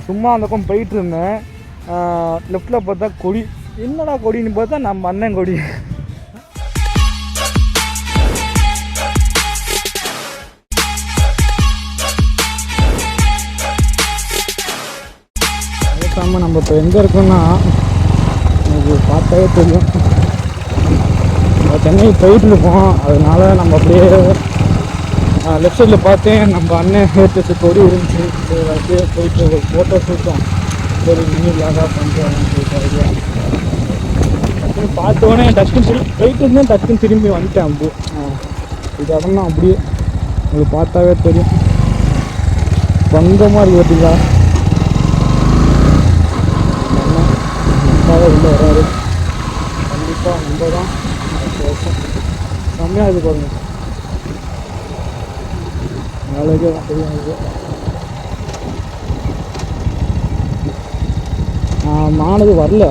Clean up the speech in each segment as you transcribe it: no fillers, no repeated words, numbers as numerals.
சும்மா அந்த பக்கம் போயிட்டு இருந்தேன். லெஃப்டில் பார்த்தா கொடி, என்னடா கொடின்னு பார்த்தா நம்ம அண்ணன் கொடி. அதுக்காமல் நம்ம இப்போ எங்கே இருக்கோம்னா எனக்கு பார்த்தாவே தெரியும். சென்னை போயிட்டு இருக்கோம். அதனால நம்ம அப்படியே லெஃப்ட் சைடில் பார்த்தேன் நம்ம அண்ணன் ஏற்ற கொடி இருந்துச்சு. அப்படியே போயிட்டு ஒரு ஃபோட்டோ ஷூட்டும் சரி மினி விளாகாக பண்ணுறோம் சொல்லிட்டு டக்குன்னு பார்த்தோன்னே டக்குன்னு போயிட்டு இருந்தேன். டக்குன்னு திரும்பி வந்துட்டேன். அப்படியே இது இடம் தான் அப்படியே உங்களுக்கு பார்த்தாவே தெரியும். சொந்தமாக இருக்குது பார்த்தீங்களா. உள்ளே வராது கண்டிப்பாக நம்ம தான் வருஷம் செம்மையாக இது பாருங்க. நாளைக்கே தெரியும். மானது வரல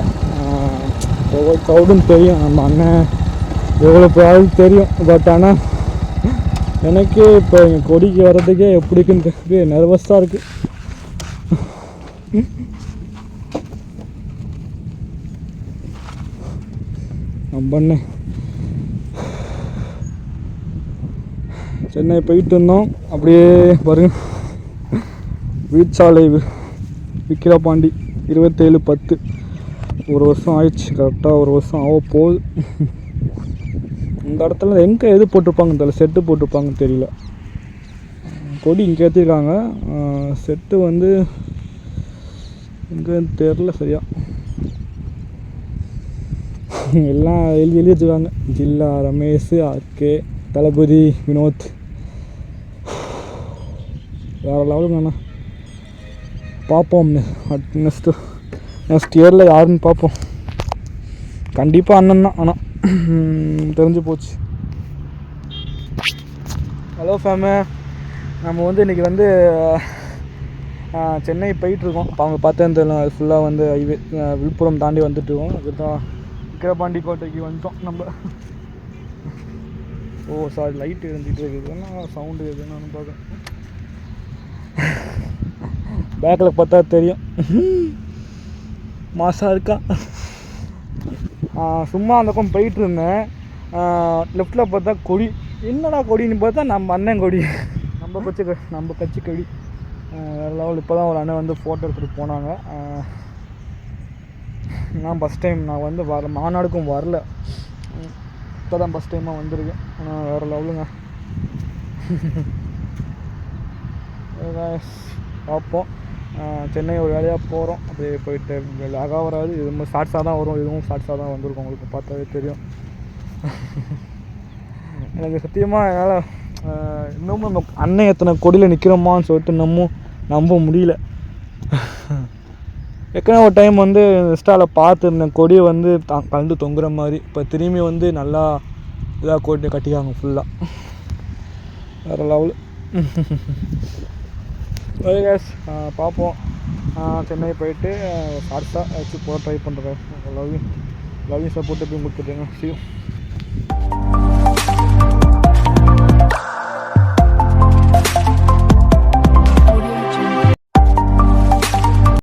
எவ்வளோ க்ரௌடுன்னு தெரியும். நம்ம அண்ணன் எவ்வளோ ப்ராப்ளம் தெரியும். பட் ஆனால் எனக்கே இப்போ எங்கள் கொடிக்கு வர்றதுக்கே எப்படிக்குன்னு நர்வஸாக இருக்குது. நம்ம அண்ணன் சென்னை போயிட்டு இருந்தோம். அப்படியே பாருங்க வீட்சாலை விக்கிரபாண்டி 27/10 ஒரு வருஷம் ஆயிடுச்சு. கரெக்டாக ஒரு வருஷம் ஆக போகுது. இந்த இடத்துல எங்கே எது போட்டிருப்பாங்க தெரியல, செட்டு போட்டிருப்பாங்கன்னு தெரியல. கொடி இங்கே ஏற்றிருக்காங்க. செட்டு வந்து எங்கேன்னு தெரில சரியா. எல்லாம் எழுதி வச்சுருக்காங்க. ஜில்லா ரமேஷ், ஆர்கே, தளபதி, வினோத். வேறு லெவலுங்கண்ணா. பார்ப்போம் நெக்ஸ்ட் இயரில் யாருன்னு பார்ப்போம். கண்டிப்பாக அண்ணன் தான். ஆனால் தெரிஞ்சு போச்சு. ஹலோ ஃபேமு, நம்ம வந்து இன்றைக்கி வந்து சென்னை போயிட்டுருக்கோம். இப்போ அவங்க பார்த்தேன் தெரியல, அது ஃபுல்லாக வந்து ஹைவே விழுப்புரம் தாண்டி வந்துட்டுருக்கோம். அதுதான் விக்கிரபாண்டி கோட்டைக்கு வந்துட்டோம் நம்ம. ஓ சாரி, லைட் இருந்துகிட்டு இருக்குது. என்ன சவுண்டு எதுன்னு நான் பார்க்குறேன். பேக்கில் பார்த்தா தெரியும். மாசாக இருக்கா. சும்மா அந்த பக்கம் போயிட்டு இருந்தேன். லெஃப்டில் பார்த்தா கொடி, என்னடா கொடின்னு பார்த்தா நம்ம அண்ணன் கொடி, நம்ம கட்சி கொடி. வேறு லெவல். இப்போ தான் ஒரு அண்ணன் வந்து ஃபோட்டோ எடுத்துகிட்டு போனாங்க. நான் ஃபஸ்ட் டைம் நான் வந்து மாநாடுக்கும் வரல. இப்போ தான் ஃபஸ்ட் டைமாக வந்திருக்கேன். ஆனால் வேறு லெவலுங்க. பார்ப்போம். சென்னை ஒரு வேலையாக போகிறோம். அப்படியே போயிட்டு லாகாக வராது. இதுவும் ஷார்ட்ஸாக தான் வரும். இதுவும் ஷார்ட்ஸாக தான் வந்திருக்கும். உங்களுக்கு பார்த்தாவே தெரியும். எனக்கு சத்தியமாக என்னால் இன்னமும் நம்ம அண்ணன் எத்தனை கொடியில் நிற்கிறோமான்னு சொல்லிட்டு நம்ப முடியல. ஏற்கனவே ஒரு டைம் வந்து இன்ஸ்டாவில் பார்த்துருந்தேன் கொடியை வந்து கலந்து தொங்குற மாதிரி. இப்போ திரும்பி வந்து நல்லா இதாக கொடி கட்டிக்காங்க ஃபுல்லாக. வேறு லெவலு. ஓகே கைஸ், பார்ப்போம். சென்னை போயிட்டு ஷார்ட்ஸாக வச்சு போக ட்ரை பண்ணுறேன். லவ் யூ சப்போர்ட் எப்படி கொடுத்துட்டேங்க. See you.